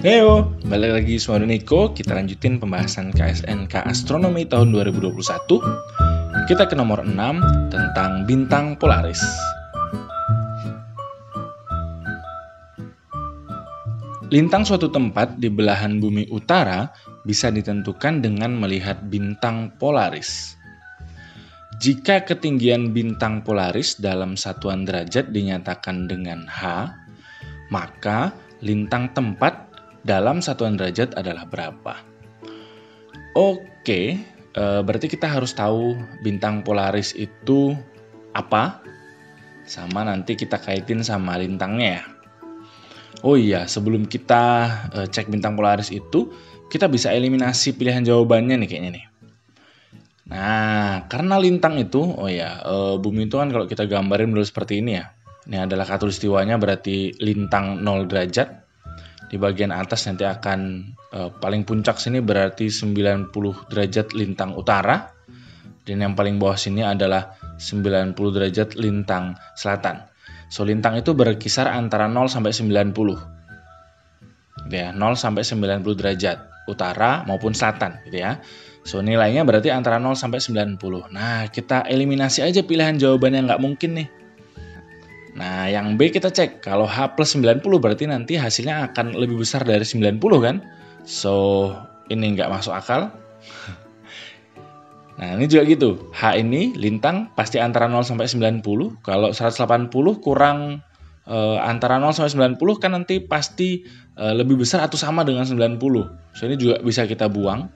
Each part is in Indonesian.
Heyo, balik lagi sama Niko. Kita lanjutin pembahasan KSNK Astronomi tahun 2021. Kita ke nomor 6 tentang bintang Polaris. Lintang suatu tempat di belahan bumi utara bisa ditentukan dengan melihat bintang Polaris. Jika ketinggian bintang Polaris dalam satuan derajat dinyatakan dengan H, maka lintang tempat dalam satuan derajat adalah berapa? Oke, berarti kita harus tahu bintang Polaris itu apa, sama nanti kita kaitin sama lintangnya ya. Oh iya, sebelum kita cek bintang Polaris itu, kita bisa eliminasi pilihan jawabannya nih kayaknya nih. Nah, karena lintang itu, bumi itu kan kalau kita gambarin dulu seperti ini ya. Ini adalah khatulistiwanya, berarti lintang 0 derajat. Di bagian atas nanti akan paling puncak sini berarti 90 derajat lintang utara. Dan yang paling bawah sini adalah 90 derajat lintang selatan. So, lintang itu berkisar antara 0 sampai 90. Gitu ya, 0 sampai 90 derajat utara maupun selatan gitu ya. So, nilainya berarti antara 0 sampai 90. Nah, kita eliminasi aja pilihan jawabannya nggak mungkin nih. Nah, yang B kita cek. Kalau H plus 90 berarti nanti hasilnya akan lebih besar dari 90 kan? So, ini nggak masuk akal. Nah, ini juga gitu. H ini lintang pasti antara 0 sampai 90. Kalau 180 kurang antara 0 sampai 90 kan nanti pasti lebih besar atau sama dengan 90. So, ini juga bisa kita buang.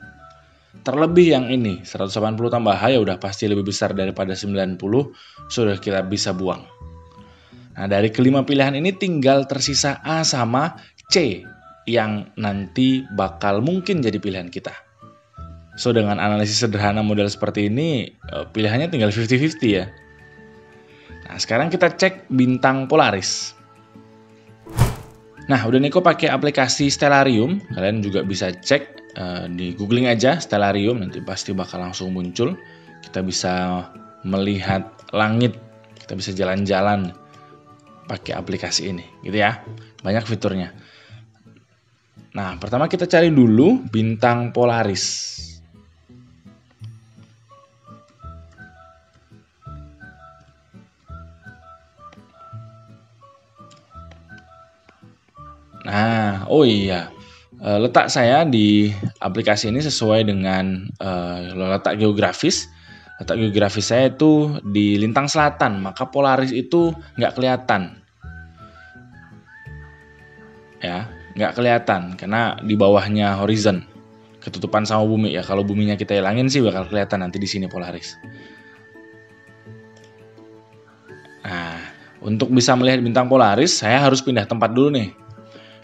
Terlebih yang ini, 180 tambah H ya udah pasti lebih besar daripada 90. Sudah kita bisa buang. Nah, dari kelima pilihan ini tinggal tersisa A sama C yang nanti bakal mungkin jadi pilihan kita. So, dengan analisis sederhana model seperti ini, pilihannya tinggal 50-50 ya. Nah, sekarang kita cek bintang Polaris. Nah, udah Niko pakai aplikasi Stellarium. Kalian juga bisa cek di googling aja Stellarium, nanti pasti bakal langsung muncul. Kita bisa melihat langit, kita bisa jalan-jalan pakai aplikasi ini gitu ya, banyak fiturnya. Nah, pertama kita cari dulu bintang Polaris. Nah, oh iya, letak saya di aplikasi ini sesuai dengan letak geografis. Letak geografis saya itu di lintang selatan, maka Polaris itu nggak kelihatan. Ya, nggak kelihatan karena di bawahnya horizon, ketutupan sama bumi ya. Kalau buminya kita hilangin sih bakal kelihatan nanti di sini Polaris. Nah, untuk bisa melihat bintang Polaris saya harus pindah tempat dulu nih.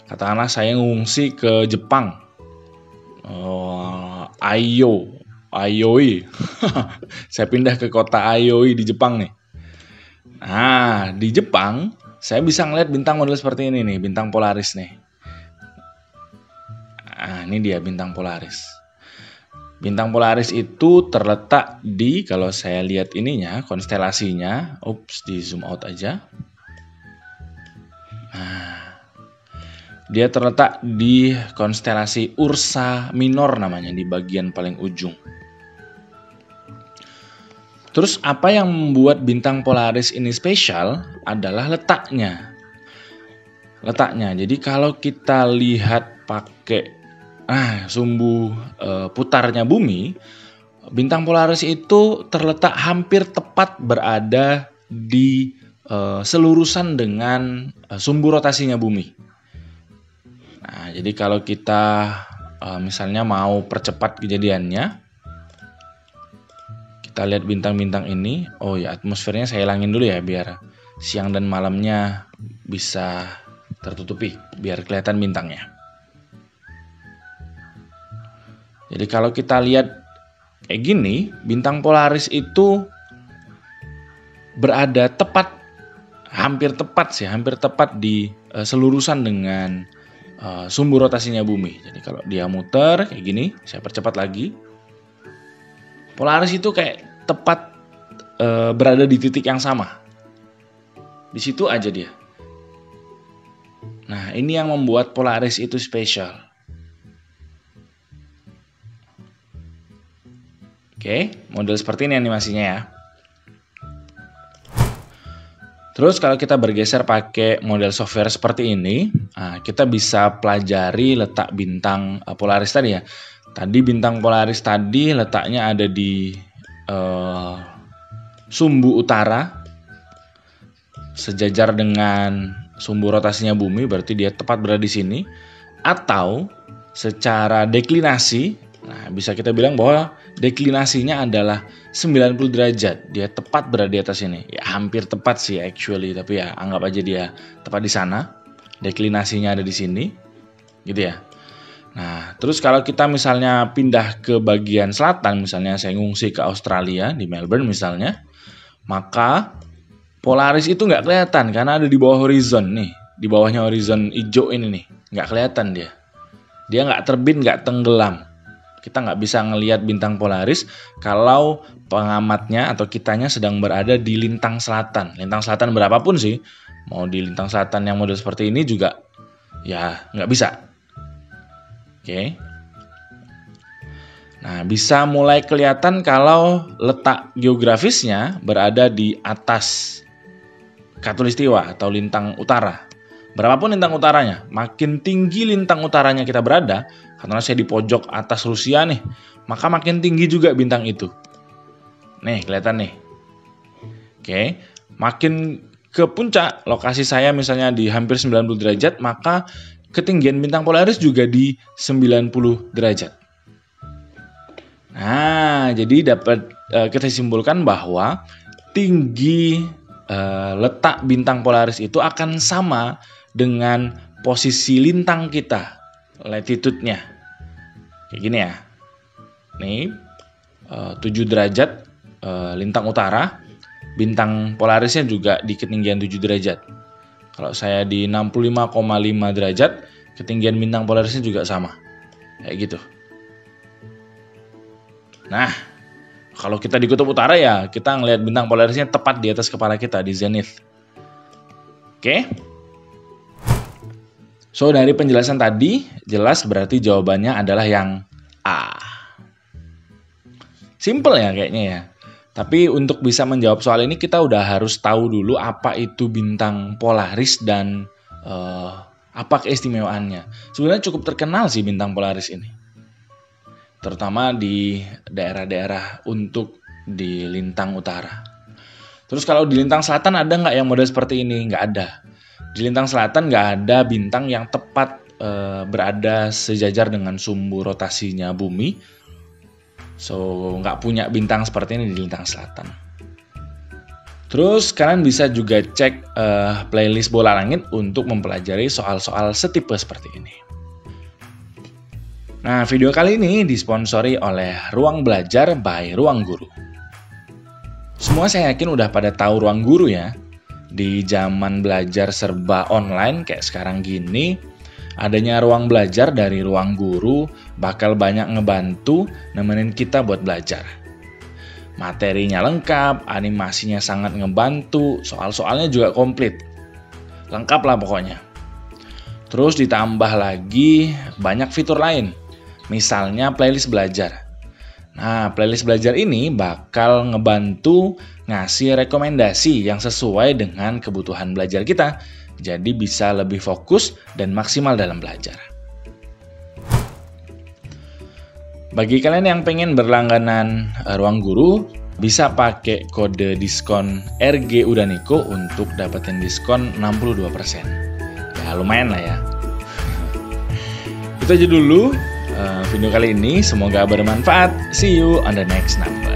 Katakanlah saya ngungsi ke Jepang, Aioi. Saya pindah ke kota Aioi di Jepang nih. Nah, di Jepang saya bisa ngeliat bintang model seperti ini nih, bintang Polaris nih. Nah, ini dia bintang Polaris. Bintang Polaris itu terletak di, kalau saya lihat ininya, konstelasinya, di zoom out aja. Nah, dia terletak di konstelasi Ursa Minor namanya, di bagian paling ujung. Terus apa yang membuat bintang Polaris ini spesial adalah letaknya. Jadi kalau kita lihat pakai sumbu putarnya bumi, bintang Polaris itu terletak hampir tepat berada di selurusan dengan sumbu rotasinya bumi. Nah, jadi kalau kita misalnya mau percepat kejadiannya, kita lihat bintang-bintang ini. Oh ya, atmosfernya saya hilangin dulu ya biar siang dan malamnya bisa tertutupi, biar kelihatan bintangnya. Jadi kalau kita lihat kayak gini, bintang Polaris itu berada tepat, hampir tepat di selurusan dengan sumbu rotasinya bumi. Jadi kalau dia muter kayak gini, saya percepat lagi. Polaris itu kayak tepat berada di titik yang sama. Di situ aja dia. Nah, ini yang membuat Polaris itu spesial. Oke, model seperti ini animasinya ya. Terus kalau kita bergeser pakai model software seperti ini, nah, kita bisa pelajari letak bintang Polaris tadi ya. Tadi bintang Polaris tadi letaknya ada di sumbu utara, sejajar dengan sumbu rotasinya bumi, berarti dia tepat berada di sini. Atau secara deklinasi, nah bisa kita bilang bahwa deklinasinya adalah 90 derajat. Dia tepat berada di atas ini. Ya hampir tepat sih actually, tapi ya anggap aja dia tepat di sana. Deklinasinya ada di sini. Gitu ya. Nah, terus kalau kita misalnya pindah ke bagian selatan, misalnya saya ngungsi ke Australia, di Melbourne misalnya, maka Polaris itu nggak kelihatan karena ada di bawah horizon nih. Di bawahnya horizon hijau ini nih. Nggak kelihatan dia. Dia nggak terbit, nggak tenggelam. Kita nggak bisa ngelihat bintang Polaris kalau pengamatnya atau kitanya sedang berada di lintang selatan. Lintang selatan berapapun sih. Mau di lintang selatan yang model seperti ini juga ya nggak bisa. Oke. Nah, bisa mulai kelihatan kalau letak geografisnya berada di atas Khatulistiwa atau lintang utara. Berapapun lintang utaranya, makin tinggi lintang utaranya kita berada, karena saya di pojok atas Rusia nih, maka makin tinggi juga bintang itu. Nih, kelihatan nih. Oke, makin ke puncak, lokasi saya misalnya di hampir 90 derajat, maka ketinggian bintang Polaris juga di 90 derajat. Nah, jadi dapat kita simpulkan bahwa tinggi letak bintang Polaris itu akan sama dengan posisi lintang kita, latitude-nya. Kayak gini ya. Nih, 7 derajat lintang utara, bintang Polarisnya juga di ketinggian 7 derajat. Kalau saya di 65,5 derajat, ketinggian bintang Polarisnya juga sama. Kayak gitu. Nah, kalau kita di kutub utara ya kita ngelihat bintang Polarisnya tepat di atas kepala kita di zenith. Oke. So dari penjelasan tadi jelas berarti jawabannya adalah yang A. Simple ya kayaknya ya. Tapi untuk bisa menjawab soal ini kita udah harus tahu dulu apa itu bintang Polaris dan apa keistimewaannya. Sebenarnya cukup terkenal sih bintang Polaris ini. Terutama di daerah-daerah untuk di lintang utara. Terus kalau di lintang selatan ada nggak yang model seperti ini? Nggak ada. Di lintang selatan nggak ada bintang yang tepat berada sejajar dengan sumbu rotasinya bumi. So nggak punya bintang seperti ini di lintang selatan. Terus kalian bisa juga cek playlist Bola Langit untuk mempelajari soal-soal setipe seperti ini. Nah, video kali ini disponsori oleh Ruang Belajar by Ruang Guru. Semua saya yakin udah pada tahu Ruang Guru ya. Di zaman belajar serba online kayak sekarang gini, adanya ruang belajar dari Ruang Guru bakal banyak ngebantu nemenin kita buat belajar. Materinya lengkap, animasinya sangat ngebantu, soal-soalnya juga komplit. Lengkap lah pokoknya. Terus ditambah lagi banyak fitur lain. Misalnya playlist belajar. Nah, playlist belajar ini bakal ngebantu ngasih rekomendasi yang sesuai dengan kebutuhan belajar kita. Jadi bisa lebih fokus dan maksimal dalam belajar. Bagi kalian yang pengen berlangganan Ruang Guru, bisa pakai kode diskon RG Udaniko untuk dapetin diskon 62%. Ya lumayan lah ya. Itu aja dulu video kali ini, semoga bermanfaat. See you on the next number.